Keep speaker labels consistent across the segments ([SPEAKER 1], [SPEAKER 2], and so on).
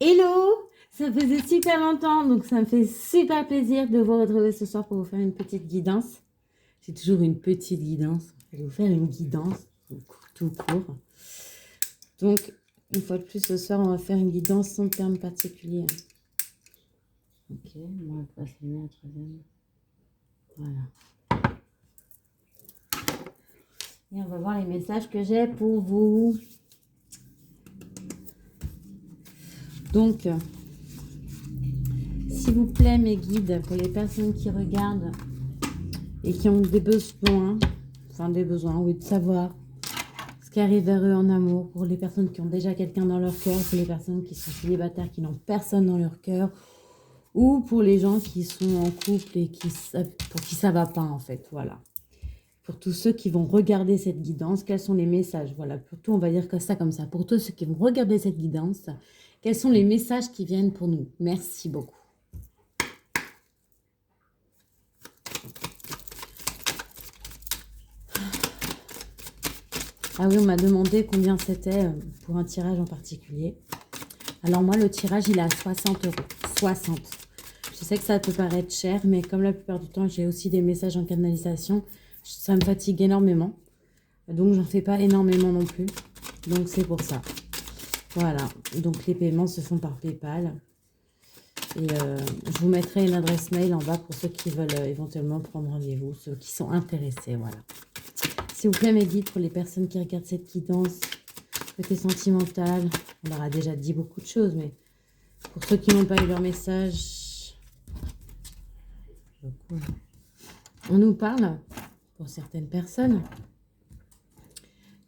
[SPEAKER 1] Hello! Ça faisait super longtemps, donc ça me fait super plaisir de vous retrouver ce soir pour vous faire une petite guidance. J'ai toujours une petite guidance. Je vais vous faire une guidance tout court. Donc, une fois de plus, ce soir, on va faire une guidance sans terme particulier. Ok, on va passer la troisième. Voilà. Et on va voir les messages que j'ai pour vous. Donc, s'il vous plaît, mes guides, pour les personnes qui regardent et qui ont des besoins, oui, de savoir ce qui arrive vers eux en amour, pour les personnes qui ont déjà quelqu'un dans leur cœur, pour les personnes qui sont célibataires, qui n'ont personne dans leur cœur, ou pour les gens qui sont en couple et pour qui ça va pas en fait, voilà. Pour tous ceux qui vont regarder cette guidance, quels sont les messages, voilà, pour tout, on va dire que ça comme ça, pour tous ceux qui vont regarder cette guidance, quels sont les messages qui viennent pour nous. Merci beaucoup. Ah oui, on m'a demandé combien c'était pour un tirage en particulier. Alors moi, le tirage, il est à 60 euros. 60. Je sais que ça peut paraître cher, mais comme la plupart du temps, j'ai aussi des messages en canalisation, ça me fatigue énormément. Donc, j'en fais pas énormément non plus. Donc, c'est pour ça. Voilà. Donc, les paiements se font par PayPal. Et je vous mettrai une adresse mail en bas pour ceux qui veulent éventuellement prendre rendez-vous, ceux qui sont intéressés, voilà. S'il vous plaît, mes guides, pour les personnes qui regardent cette guidance, côté sentimental, on leur a déjà dit beaucoup de choses, mais pour ceux qui n'ont pas eu leur message, on nous parle, pour certaines personnes,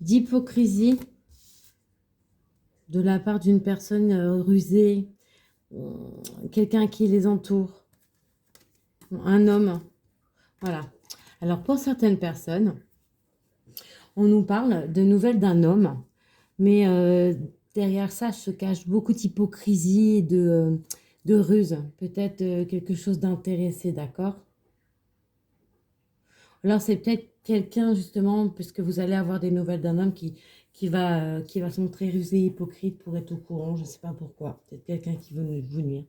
[SPEAKER 1] d'hypocrisie de la part d'une personne rusée, quelqu'un qui les entoure, un homme. Voilà. Alors, pour certaines personnes, on nous parle de nouvelles d'un homme, mais derrière ça se cache beaucoup d'hypocrisie et de ruse. Peut-être quelque chose d'intéressé, d'accord? Alors, c'est peut-être quelqu'un, justement, puisque vous allez avoir des nouvelles d'un homme qui va se montrer rusé, hypocrite pour être au courant. Je ne sais pas pourquoi. Peut-être quelqu'un qui veut vous nuire.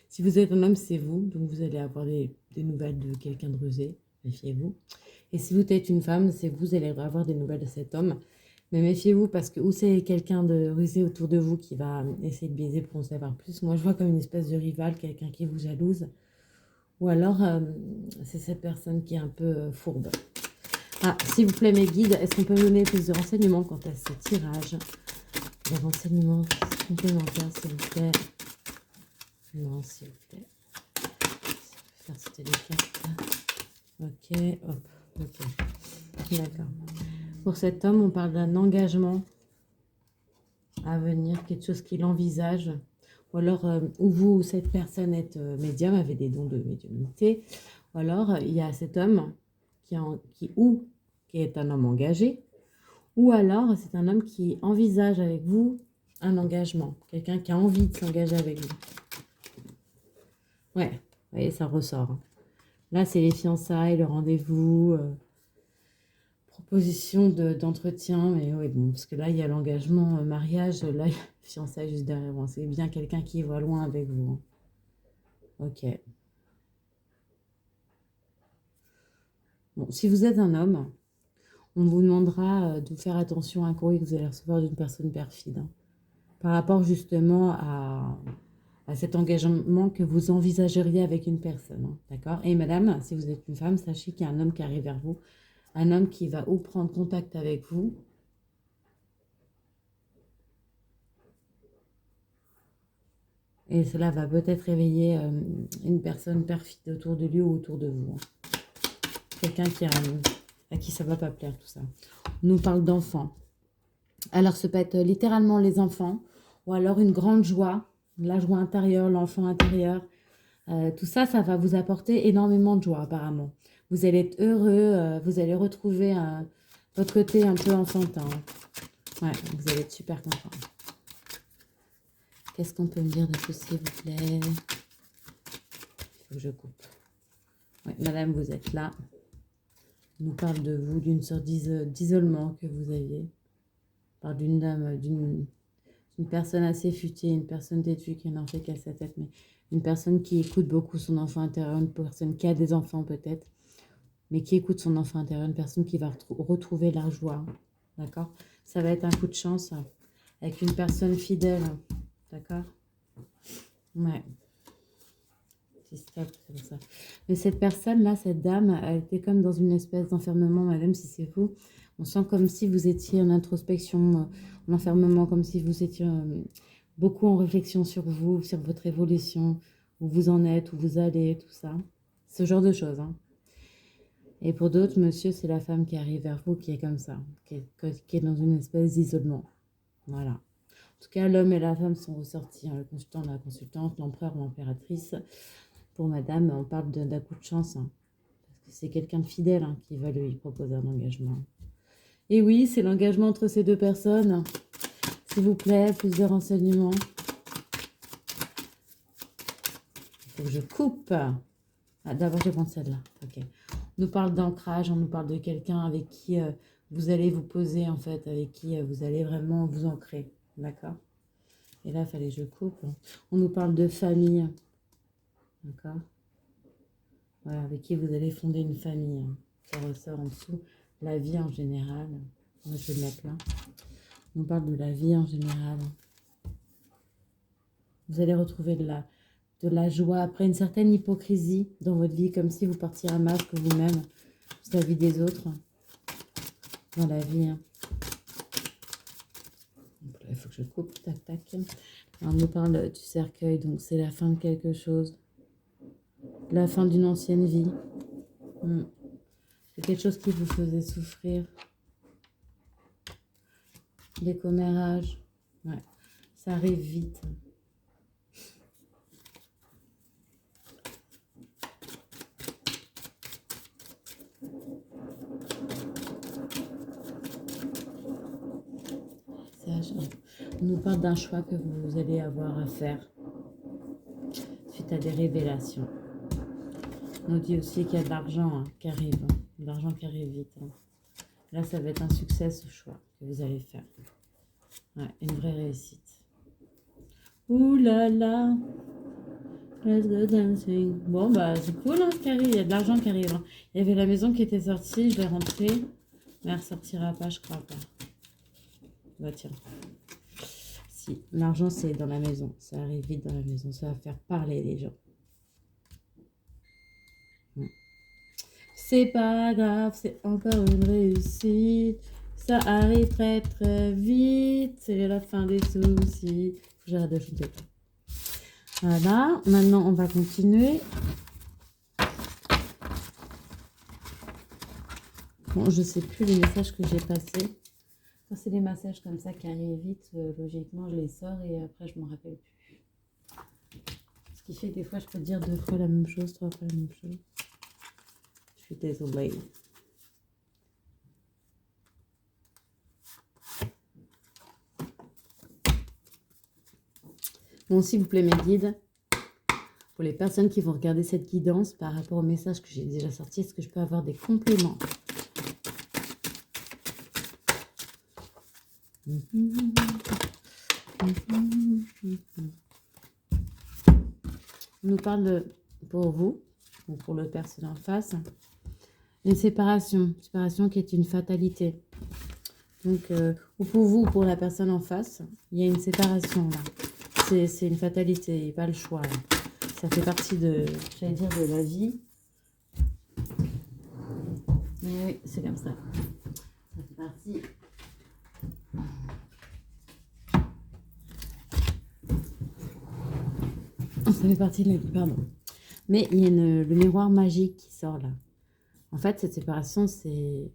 [SPEAKER 1] Si vous êtes un homme, c'est vous. Donc, vous allez avoir des nouvelles de quelqu'un de rusé. Méfiez-vous. Et si vous êtes une femme, c'est vous allez avoir des nouvelles de cet homme. Mais méfiez-vous parce que ou c'est quelqu'un de rusé autour de vous qui va essayer de baiser pour en savoir plus. Moi, je vois comme une espèce de rival, quelqu'un qui vous jalouse. Ou alors, c'est cette personne qui est un peu fourbe. Ah, s'il vous plaît, mes guides, est-ce qu'on peut me donner plus de renseignements quant à ce tirage? Des renseignements complémentaires, s'il vous plaît. Non, s'il vous plaît. Faire sauter les cartes. Ok, hop, ok. D'accord. Pour cet homme, on parle d'un engagement à venir, quelque chose qu'il envisage. Ou alors, ou vous, ou cette personne est médium, avait des dons de médiumnité. Ou alors, il y a cet homme qui est un homme engagé. Ou alors, c'est un homme qui envisage avec vous un engagement. Quelqu'un qui a envie de s'engager avec vous. Ouais, vous voyez, ça ressort. Hein. Là, c'est les fiançailles, le rendez-vous, proposition d'entretien. Mais oui, bon, parce que là, il y a l'engagement, mariage. Là, il y a fiançailles juste derrière. Bon, c'est bien quelqu'un qui va loin avec vous. Hein. Ok. Bon, si vous êtes un homme, on vous demandera de faire attention à un courrier que vous allez recevoir d'une personne perfide. Hein, par rapport justement à cet engagement que vous envisageriez avec une personne. Hein, d'accord? Et madame, si vous êtes une femme, sachez qu'il y a un homme qui arrive vers vous. Un homme qui va ou prendre contact avec vous, et cela va peut-être réveiller une personne perfide autour de lui ou autour de vous. Hein. Quelqu'un à qui ça ne va pas plaire, tout ça. On nous parle d'enfants. Alors, ça peut être littéralement les enfants, ou alors une grande joie, la joie intérieure, l'enfant intérieur. Tout ça, ça va vous apporter énormément de joie, apparemment. Vous allez être heureux, vous allez retrouver votre côté un peu enfantin. Ouais, vous allez être super content. Qu'est-ce qu'on peut me dire de plus, s'il vous plaît? Il faut que je coupe. Ouais, madame, vous êtes là. On nous parle de vous, d'une sorte d'isolement que vous aviez. On parle d'une dame, d'une Une personne assez futée, une personne têtue qui n'en fait qu'à sa tête, mais une personne qui écoute beaucoup son enfant intérieur, une personne qui a des enfants peut-être, mais qui écoute son enfant intérieur, une personne qui va retrouver la joie, d'accord? Ça va être un coup de chance avec une personne fidèle, d'accord? Ouais, c'est stable, c'est comme ça. Mais cette personne-là, cette dame, elle était comme dans une espèce d'enfermement, madame, si c'est vous. On sent comme si vous étiez en introspection, en enfermement, comme si vous étiez beaucoup en réflexion sur vous, sur votre évolution, où vous en êtes, où vous allez, tout ça. Ce genre de choses, hein. Et pour d'autres, monsieur, c'est la femme qui arrive vers vous qui est comme ça, qui est dans une espèce d'isolement. Voilà. En tout cas, l'homme et la femme sont ressortis, hein, le consultant, la consultante, l'empereur ou l'empératrice. Pour madame, on parle d'un coup de chance, hein, parce que c'est quelqu'un de fidèle hein, qui va lui proposer un engagement. Et oui, c'est l'engagement entre ces deux personnes. S'il vous plaît, plus de renseignements. Il faut que je coupe. Ah, d'abord, je vais prendre celle-là. Ok. On nous parle d'ancrage, on nous parle de quelqu'un avec qui vous allez vous poser, en fait, avec qui vous allez vraiment vous ancrer. D'accord? Et là, il fallait que je coupe. On nous parle de famille. D'accord? Voilà, avec qui vous allez fonder une famille. Ça ressort en dessous. La vie en général. Moi, je vais le mettre là. On nous parle de la vie en général. Vous allez retrouver de la joie après une certaine hypocrisie dans votre vie, comme si vous partiez un masque vous-même vis-à-vis des autres dans la vie. Hein. Donc là, il faut que je coupe, tac, tac. Alors, on nous parle du cercueil, donc c'est la fin de quelque chose. La fin d'une ancienne vie. C'est quelque chose qui vous faisait souffrir. Les commérages. Ouais, ça arrive vite. On nous parle d'un choix que vous allez avoir à faire suite à des révélations. On nous dit aussi qu'il y a de l'argent hein, qui arrive, hein, de l'argent qui arrive vite. Hein. Là, ça va être un succès ce choix que vous allez faire. Ouais, une vraie réussite. Ouh là là, let's go dancing. Bon, bah c'est cool hein, ce qui arrive, il y a de l'argent qui arrive. Hein. Il y avait la maison qui était sortie, je vais rentrer, mais elle ne ressortira pas, je crois pas. Bah tiens. Si, l'argent c'est dans la maison, ça arrive vite dans la maison, ça va faire parler les gens. C'est pas grave, c'est encore une réussite. Ça arrive très très vite, c'est la fin des soucis. J'arrête de chanter. Voilà, maintenant on va continuer. Bon, je sais plus les messages que j'ai passés. Quand c'est des messages comme ça qui arrivent vite, logiquement je les sors et après je m'en rappelle plus. Ce qui fait que des fois je peux dire 2 fois la même chose, 3 fois la même chose. Je suis désolée. Bon, s'il vous plaît, mes guides, pour les personnes qui vont regarder cette guidance par rapport au message que j'ai déjà sorti, est-ce que je peux avoir des compléments? On nous parle pour vous, ou pour l'autre personne en face, une séparation qui est une fatalité. Donc, ou pour vous, ou pour la personne en face, il y a une séparation là. C'est une fatalité, pas le choix. Là. Ça fait partie de, j'allais dire, de la vie. Mais oui, c'est comme ça. Ça fait partie. Ça fait partie de la vie, pardon. Mais il y a le miroir magique qui sort là. En fait, cette séparation, c'est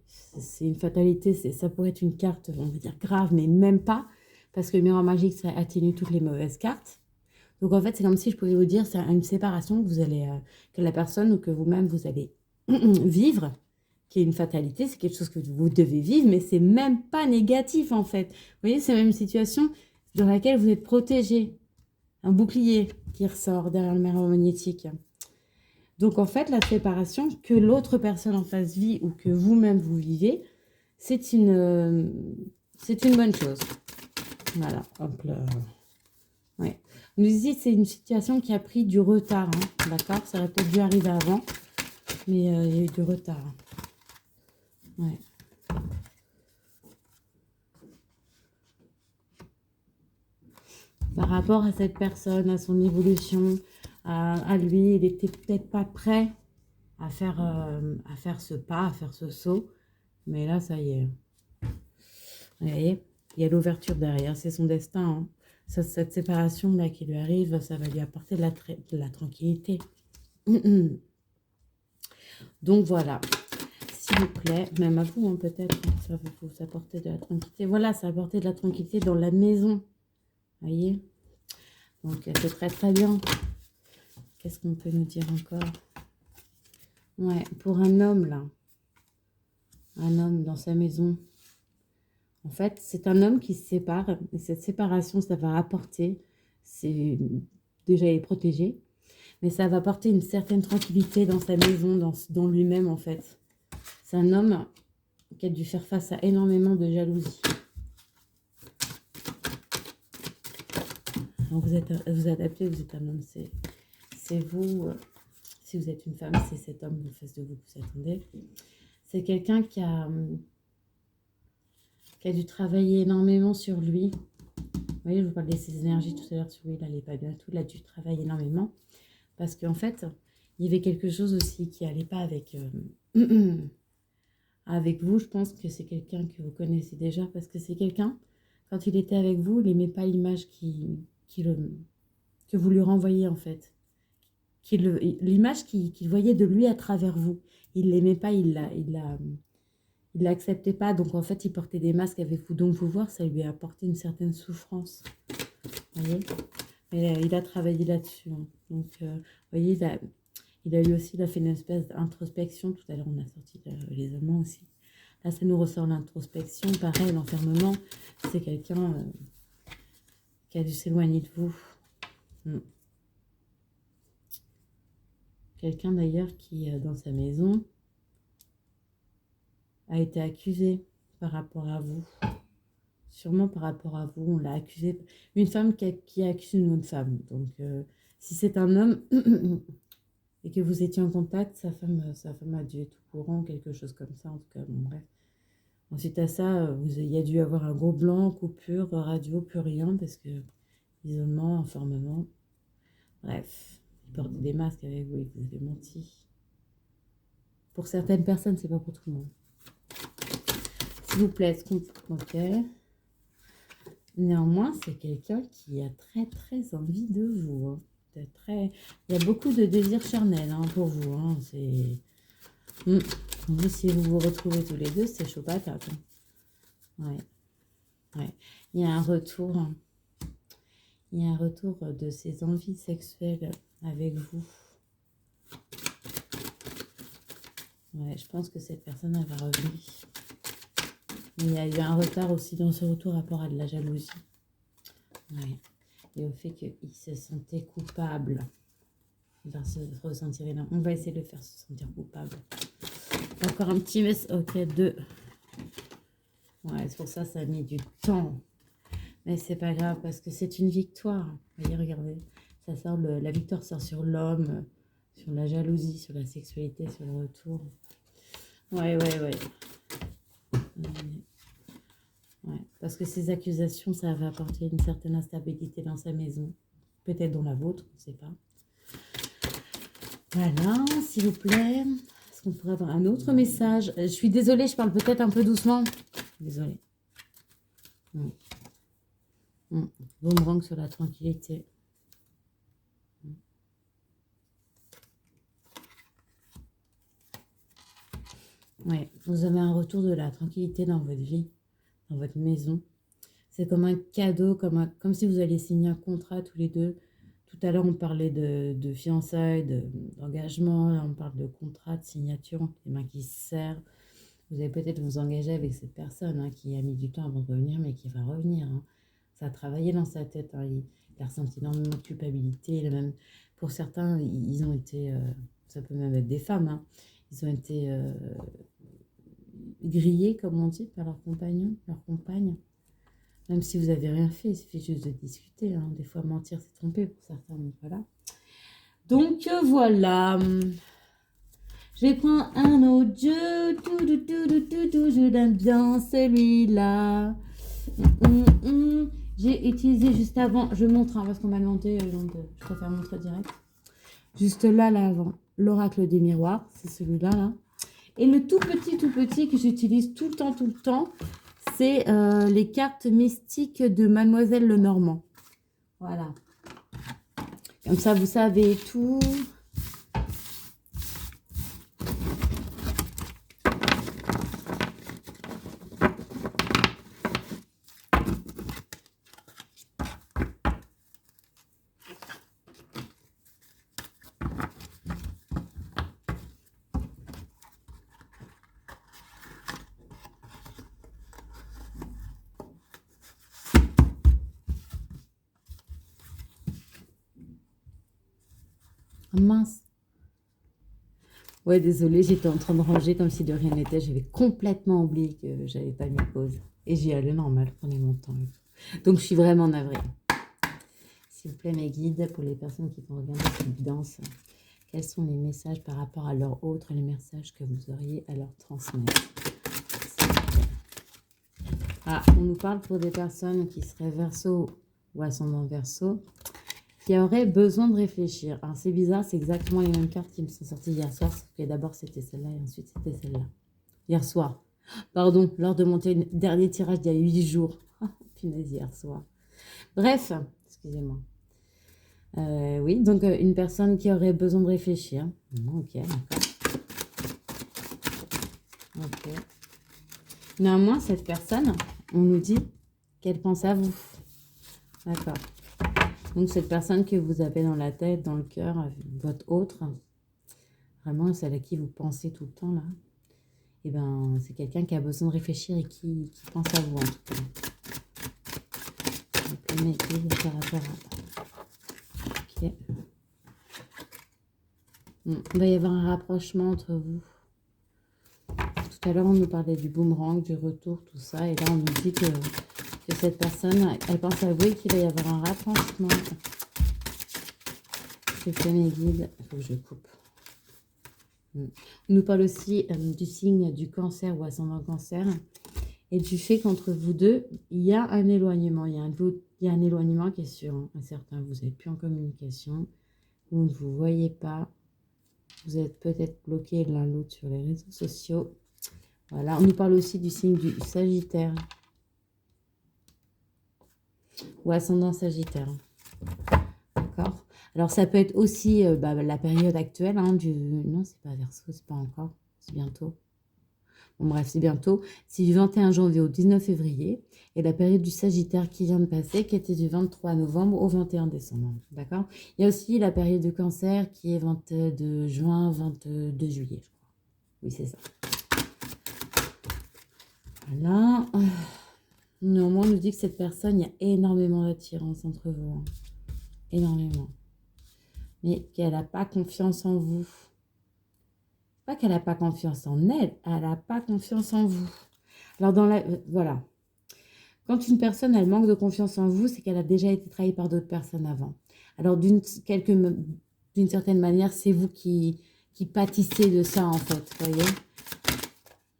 [SPEAKER 1] une fatalité. Ça pourrait être une carte, on va dire, grave, mais même pas. Parce que le miroir magique, ça atténue toutes les mauvaises cartes. Donc, en fait, c'est comme si je pouvais vous dire, c'est une séparation que vous allez, que la personne ou que vous-même, vous allez vivre, qui est une fatalité. C'est quelque chose que vous devez vivre, mais c'est même pas négatif, en fait. Vous voyez, c'est même une situation dans laquelle vous êtes protégé. Un bouclier qui ressort derrière le miroir magnétique. Donc, en fait, la séparation que l'autre personne en face vit ou que vous-même vous vivez, c'est une bonne chose. Voilà, hop là. Ouais. Nous ici, c'est une situation qui a pris du retard, hein, d'accord? Ça aurait peut-être dû arriver avant, mais il y a eu du retard. Ouais. Par rapport à cette personne, à son évolution, à lui, il était peut-être pas prêt à faire ce pas, à faire ce saut. Mais là, ça y est. Vous voyez, il y a l'ouverture derrière, c'est son destin, hein. Cette séparation-là qui lui arrive, ça va lui apporter de la tranquillité. Donc voilà, s'il vous plaît, même à vous, hein, peut-être, ça va vous apporter de la tranquillité. Voilà, ça va apporter de la tranquillité dans la maison. Vous voyez? Donc c'est très très bien. Qu'est-ce qu'on peut nous dire encore? Ouais, pour un homme là, un homme dans sa maison. En fait, c'est un homme qui se sépare. Et cette séparation, ça va apporter, c'est déjà il est protégé, mais ça va apporter une certaine tranquillité dans sa maison, dans lui-même en fait. C'est un homme qui a dû faire face à énormément de jalousie. Donc vous adaptez, vous êtes un homme, c'est vous. Si vous êtes une femme, c'est cet homme en face de vous que vous attendez. C'est quelqu'un qui a dû travailler énormément sur lui. Vous voyez, je vous parlais de ses énergies tout à l'heure sur lui, il n'allait pas bien tout. Il a dû travailler énormément. Parce qu'en fait, il y avait quelque chose aussi qui n'allait pas avec, avec vous. Je pense que c'est quelqu'un que vous connaissez déjà. Parce que c'est quelqu'un, quand il était avec vous, il n'aimait pas l'image que vous lui renvoyez en fait. L'image qu'il voyait de lui à travers vous. Il ne l'aimait pas, il l'acceptait pas. Donc en fait, il portait des masques avec vous. Donc vous voir, ça lui a apporté une certaine souffrance. Vous voyez? Mais il a travaillé là-dessus, hein. Donc, vous voyez, il a eu aussi, il a fait une espèce d'introspection. Tout à l'heure, on a sorti les Allemands aussi. Là, ça nous ressort l'introspection. Pareil, l'enfermement, c'est quelqu'un qui a dû s'éloigner de vous. Quelqu'un d'ailleurs qui, dans sa maison, a été accusé par rapport à vous. Sûrement par rapport à vous, on l'a accusé. Une femme qui a accusé une autre femme. Donc, si c'est un homme et que vous étiez en contact, sa femme a dû être au courant, quelque chose comme ça, en tout cas, bon, bref. Ensuite à ça, il y a dû avoir un gros blanc, coupure, radio, plus rien, parce que isolement, enfermement, bref. Il portait des masques avec vous, il vous avait menti. Pour certaines personnes, c'est pas pour tout le monde. S'il vous plaît, ok. Néanmoins, c'est quelqu'un qui a très très envie de vous, hein. Il y a beaucoup de désirs charnels, hein, pour vous, hein. C'est... Si vous vous retrouvez tous les deux, c'est chaud patate, hein. Ouais. Il y a un retour, hein. Il y a un retour de ses envies sexuelles avec vous. Ouais, je pense que cette personne, elle va revenir. Il y a eu un retard aussi dans ce retour rapport à de la jalousie. Ouais. Et au fait qu'il se sentait coupable. Il va se ressentir énorme. On va essayer de le faire se sentir coupable. Encore un petit message. Ok, 2. Ouais, c'est pour ça ça a mis du temps. Mais c'est pas grave parce que c'est une victoire. Vous voyez, regardez. Ça sort la victoire sort sur l'homme, sur la jalousie, sur la sexualité, sur le retour. Ouais. Ouais, parce que ces accusations, ça va apporter une certaine instabilité dans sa maison. Peut-être dans la vôtre, on ne sait pas. Voilà, s'il vous plaît. Est-ce qu'on pourrait avoir un autre message? Je suis désolée, je parle peut-être un peu doucement. Désolée. Boomerang sur la tranquillité. Ouais, vous avez un retour de la tranquillité dans votre vie, dans votre maison. C'est comme un cadeau, comme si vous alliez signer un contrat tous les deux. Tout à l'heure, on parlait de fiançailles, d'engagement. Là, on parle de contrat, de signature, les mains qui se serrent. Vous allez peut-être vous engager avec cette personne, hein, qui a mis du temps avant de revenir, mais qui va revenir, hein. Ça a travaillé dans sa tête, hein. Il a ressenti énormément de culpabilité. Même, pour certains, ils ont été... ça peut même être des femmes, hein. Ils ont été grillés, comme on dit, par leur compagnon, leur compagne. Même si vous n'avez rien fait, il suffit juste de discuter. Hein. Des fois, mentir, c'est tromper pour certains. Donc, voilà. Donc, voilà. Je vais prendre un autre jeu. Je l'aime bien celui-là. J'ai utilisé juste avant. Je montre, hein, parce qu'on m'a demandé. Donc, je préfère montrer direct. Juste là avant. L'oracle des miroirs. C'est celui-là, là. Et le tout petit que j'utilise tout le temps, c'est les cartes mystiques de Mademoiselle Lenormand. Voilà. Comme ça, vous savez tout. Ah, mince. Ouais, désolée, j'étais en train de ranger comme si de rien n'était. J'avais complètement oublié que j'avais pas mis pause. Et j'y allais normal, prenez mon temps. Donc, je suis vraiment navrée. S'il vous plaît, mes guides, pour les personnes qui vont regarder cette guidance, quels sont les messages par rapport à leur autre, les messages que vous auriez à leur transmettre? Ah, on nous parle pour des personnes qui seraient Verseau ou ascendant Verseau, qui auraient besoin de réfléchir. Alors, c'est bizarre, c'est exactement les mêmes cartes qui me sont sorties hier soir, sauf que d'abord c'était celle-là et ensuite c'était celle-là. Hier soir. Pardon, lors de mon dernier tirage d'il y a 8 jours. Punaise, hier soir. Bref, excusez-moi. Oui, donc une personne qui aurait besoin de réfléchir. Ok, d'accord. Ok. Néanmoins, cette personne, on nous dit qu'elle pense à vous. D'accord. Donc, cette personne que vous avez dans la tête, dans le cœur, votre autre, vraiment celle à qui vous pensez tout le temps, là, et ben, c'est quelqu'un qui a besoin de réfléchir et qui pense à vous, en tout cas. Donc, le mec, par rapport à... Ok. Il va y avoir un rapprochement entre vous. Tout à l'heure, on nous parlait du boomerang, du retour, tout ça. Et là, on nous dit que cette personne, elle pense à vous et qu'il va y avoir un rapprochement. Je fais mes guides. Il faut que je coupe. On nous parle aussi du signe du cancer ou ascendant cancer. Et du fait qu'entre vous deux, il y a un éloignement. Il y a un éloignement qui est sûr. Hein. Certains, vous n'êtes plus en communication. Vous ne vous voyez pas. Vous êtes peut-être bloqués l'un l'autre sur les réseaux sociaux. Voilà, on nous parle aussi du signe du Sagittaire. Ou ascendant Sagittaire. D'accord. Alors, ça peut être aussi la période actuelle hein, du... Non, c'est pas Verseau, c'est pas encore. C'est bientôt. Bon, bref, c'est bientôt. C'est du 21 janvier au 19 février. Et la période du Sagittaire qui vient de passer, qui était du 23 novembre au 21 décembre. D'accord. Il y a aussi la période de Cancer qui est 22 juin, 22 juillet, je crois. Oui, c'est ça. Voilà. Néanmoins, on nous dit que cette personne, il y a énormément d'attirance entre vous. Hein. Énormément. Mais qu'elle n'a pas confiance en vous. Pas qu'elle n'a pas confiance en elle, elle n'a pas confiance en vous. Alors, voilà. Quand une personne, elle manque de confiance en vous, c'est qu'elle a déjà été trahie par d'autres personnes avant. Alors, d'une certaine manière, c'est vous qui pâtissez de ça, en fait. Vous voyez ?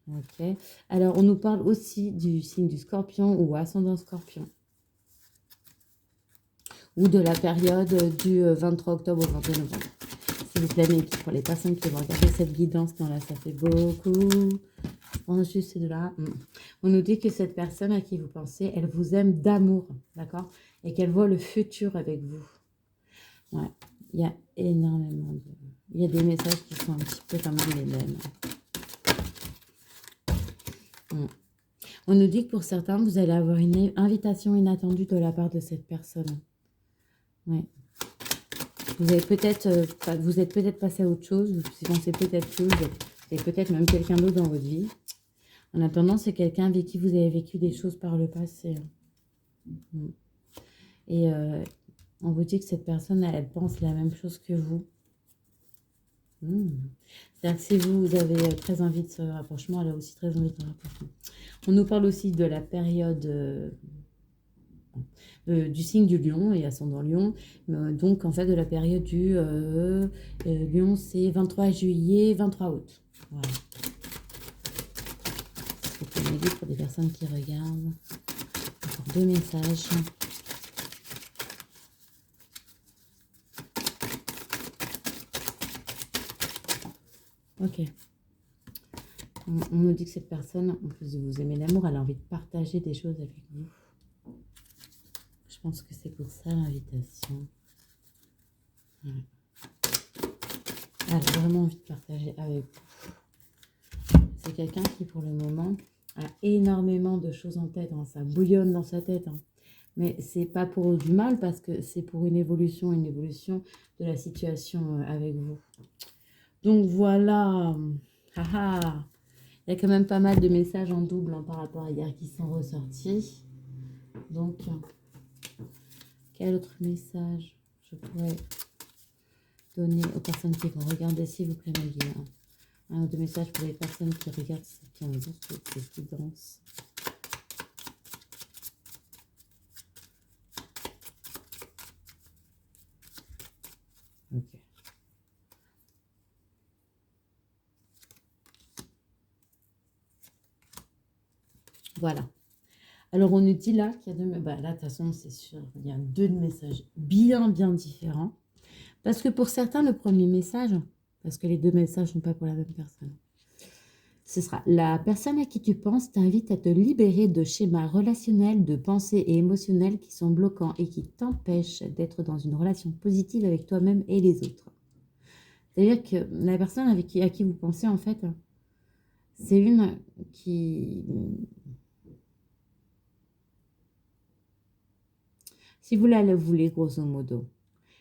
[SPEAKER 1] Ok. Alors, on nous parle aussi du signe du Scorpion ou ascendant Scorpion. Ou de la période du 23 octobre au 21 novembre. S'il vous plaît, mais pour les personnes qui vont regarder cette guidance, non, là, ça fait beaucoup. On juste c'est de là. On nous dit que cette personne à qui vous pensez, elle vous aime d'amour, d'accord? Et qu'elle voit le futur avec vous. Ouais, il y a énormément de... Il y a des messages qui sont un petit peu comme les mêmes. On nous dit que pour certains, vous allez avoir une invitation inattendue de la part de cette personne. Ouais. Vous êtes peut-être passé à autre chose, vous pensez peut-être que vous avez peut-être même quelqu'un d'autre dans votre vie. En attendant, c'est quelqu'un avec qui vous avez vécu des choses par le passé. Et on vous dit que cette personne, elle pense la même chose que vous. C'est-à-dire que si vous avez très envie de ce rapprochement, elle a aussi très envie de ce rapprochement. On nous parle aussi de la période du signe du lion et ascendant lion. Donc, en fait, de la période du lion, c'est 23 juillet, 23 août. Voilà. Vous pouvez m'aider pour des personnes qui regardent. Encore 2 messages. Ok. On nous dit que cette personne, en plus de vous aimer l'amour, elle a envie de partager des choses avec vous. Je pense que c'est pour ça l'invitation. Ouais. Elle a vraiment envie de partager avec vous. C'est quelqu'un qui, pour le moment, a énormément de choses en tête. Hein. Ça bouillonne dans sa tête. Hein. Mais c'est pas pour du mal, parce que c'est pour une évolution de la situation avec vous. Donc voilà. Haha. Il y a quand même pas mal de messages en double hein, par rapport à hier qui sont ressortis. Donc, quel autre message je pourrais donner aux personnes qui vont regarder, s'il vous plaît, ma vie. Un ou deux messages pour les personnes qui regardent, qui ont qui dansent. Ok. Voilà. Alors, on nous dit là qu'il y a deux... Bah, là, de toute façon, c'est sûr, il y a 2 messages bien différents. Parce que pour certains, le premier message, parce que les 2 messages ne sont pas pour la même personne, ce sera la personne à qui tu penses t'invite à te libérer de schémas relationnels, de pensées et émotionnels qui sont bloquants et qui t'empêchent d'être dans une relation positive avec toi-même et les autres. C'est-à-dire que la personne à qui vous pensez, en fait, c'est une qui... Si vous la voulez, grosso modo,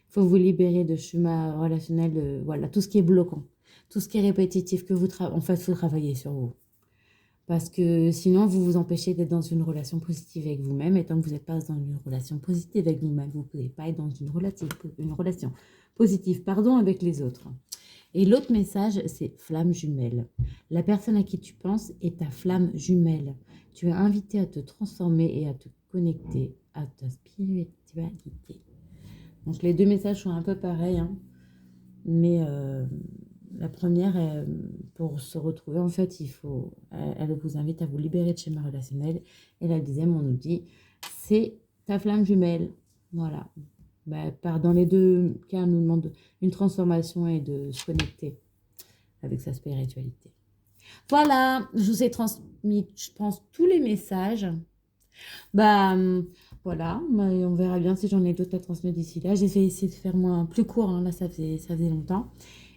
[SPEAKER 1] il faut vous libérer de schémas relationnels, voilà, tout ce qui est bloquant, tout ce qui est répétitif, que vous en fait, il faut travailler sur vous. Parce que sinon, vous vous empêchez d'être dans une relation positive avec vous-même. Et tant que vous n'êtes pas dans une relation positive avec vous-même, vous ne pouvez pas être dans une relation positive avec les autres. Et l'autre message, c'est flamme jumelle. La personne à qui tu penses est ta flamme jumelle. Tu es invité à te transformer et à te connecter à ta spiritualité. Donc les 2 messages sont un peu pareils, hein, mais la première, pour se retrouver, en fait, elle vous invite à vous libérer de schéma relationnel. Et la deuxième, on nous dit, c'est ta flamme jumelle. Voilà. Dans les 2 cas, on nous demande une transformation et de se connecter avec sa spiritualité. Voilà, je vous ai transmis, je pense, tous les messages. Voilà, on verra bien si j'en ai d'autres à transmettre d'ici là. J'ai essayé de faire plus court, hein. Là ça faisait longtemps.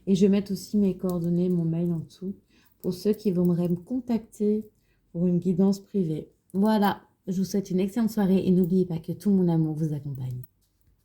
[SPEAKER 1] Et je vais mettre aussi mes coordonnées, mon mail en dessous, pour ceux qui voudraient me contacter pour une guidance privée. Voilà, je vous souhaite une excellente soirée et n'oubliez pas que tout mon amour vous accompagne.